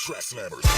Track slammers. They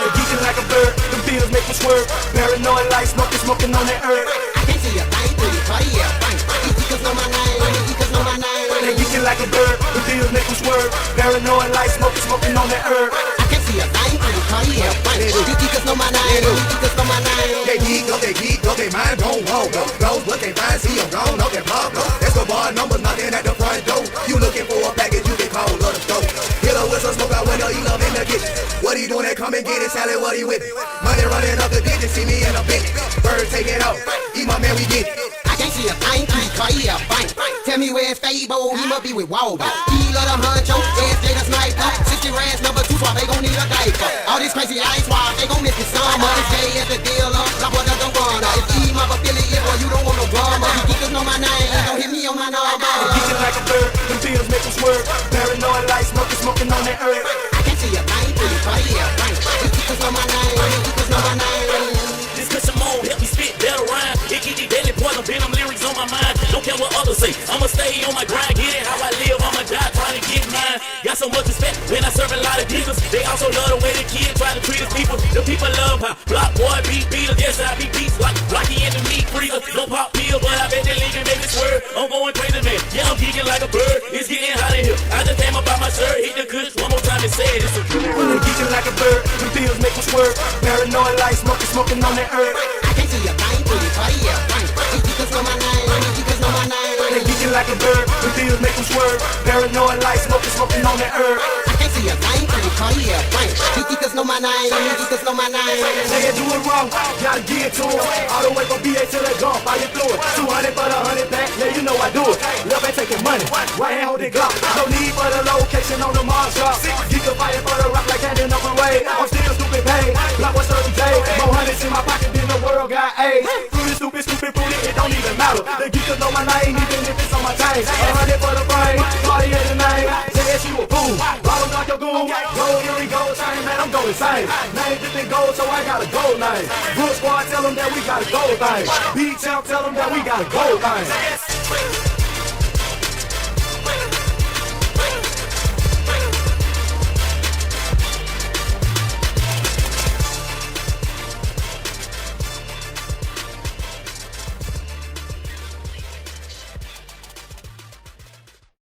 geeking like a bird, the beaters make me swerve. Paranoid like smoking on that herb. I can't see a thing through the party, yeah, fine. These geekers know my name, these geekers know my name. They geeking like a bird, the beaters make me swerve. Paranoid like smoking on that herb. I can't see a thing through the party, yeah, fine. These geekers know my name, these geekers know my name. They geek up, they mind gon' walk up. Those what they find, see them gone up and pop up. That's the bar numbers knocking at the front door. You looking for a package, you get called up the store. Hit a whistle, smoke out window, he love in the kitchen. What he doing? They come and get it, salad, what he with it? Money running up the digits, see me in a bit. Bird take it out, eat my man, we get it. I can't see a thing through the party, yeah, fine. Tell me where it's stable, he must be with Waldo. He love the honcho, SJ the sniper. 60 rands number 2 swap, they gon' need a diaper. All this crazy ice swap, they gon' miss the summer. This J is the dealer, la boy doesn't wanna. If Emobb affiliate, boy, you don't want no drama. These geekers know my name, don't hit me on my number. Geeking like a bird, the beaters make me swerve. Paranoid like smoking on that herb. I can't see a thing through the party, yeah, fine. These geekers know my name, these geekers know my name. This cushion mode help me spit better rhyme. It keep these deadly poison venom lyrics on my mind. Don't care what others say, I'ma stay on my grind. Get it how I live, I'ma die trying to get mine. Got so much respect when I serve a lot of dealers. They also love the way the kids try to treat us people. The people love how block boy beat beaters. Yes, I beat beats like Rocky in the meat freezer. Don't pop pills, but I bet they leaving baby swerve. I'm going crazy, man. Yeah, I'm geeking like a bird. It's getting hot in here. I just came up by my shirt, hit the kush one more time and said it's a They geeking like a bird, the beaters make me swerve. Paranoid like smoking on that herb. I can't see a thing through the party, yeah, fine. These geekers know my name, these geekers know my name. They geeking like a bird, the beaters make me swerve. Paranoid like smoking on that herb. I can't see a thing through the party, yeah, fine. These geekers know my name, these geekers know my name. Say you do it wrong, gotta give it to them. All the way from BA to the Gulf, how you do it? 200 for the 100 pack, yeah, you know I do it. Love ain't taking money, right hand hold it Glock. No need for the location on the mall shop. Geek can fight for the rock like handing up a raid. I'm still stupid paid, like what's 30 days. More hundreds in my pocket than the world got AIDS. Fruity, stupid, fruity, it don't even matter. The geekers know my name, even if it's on my chain. 100 for the frame, party in the name. Say she a fool, bottle knock your goon. Gold earring, gold chain, man, I'm going insane. Name different gold, so I got a gold name. Brook Squad, tell them that we got a gold thing. B-Champ, tell them that we got a gold thing.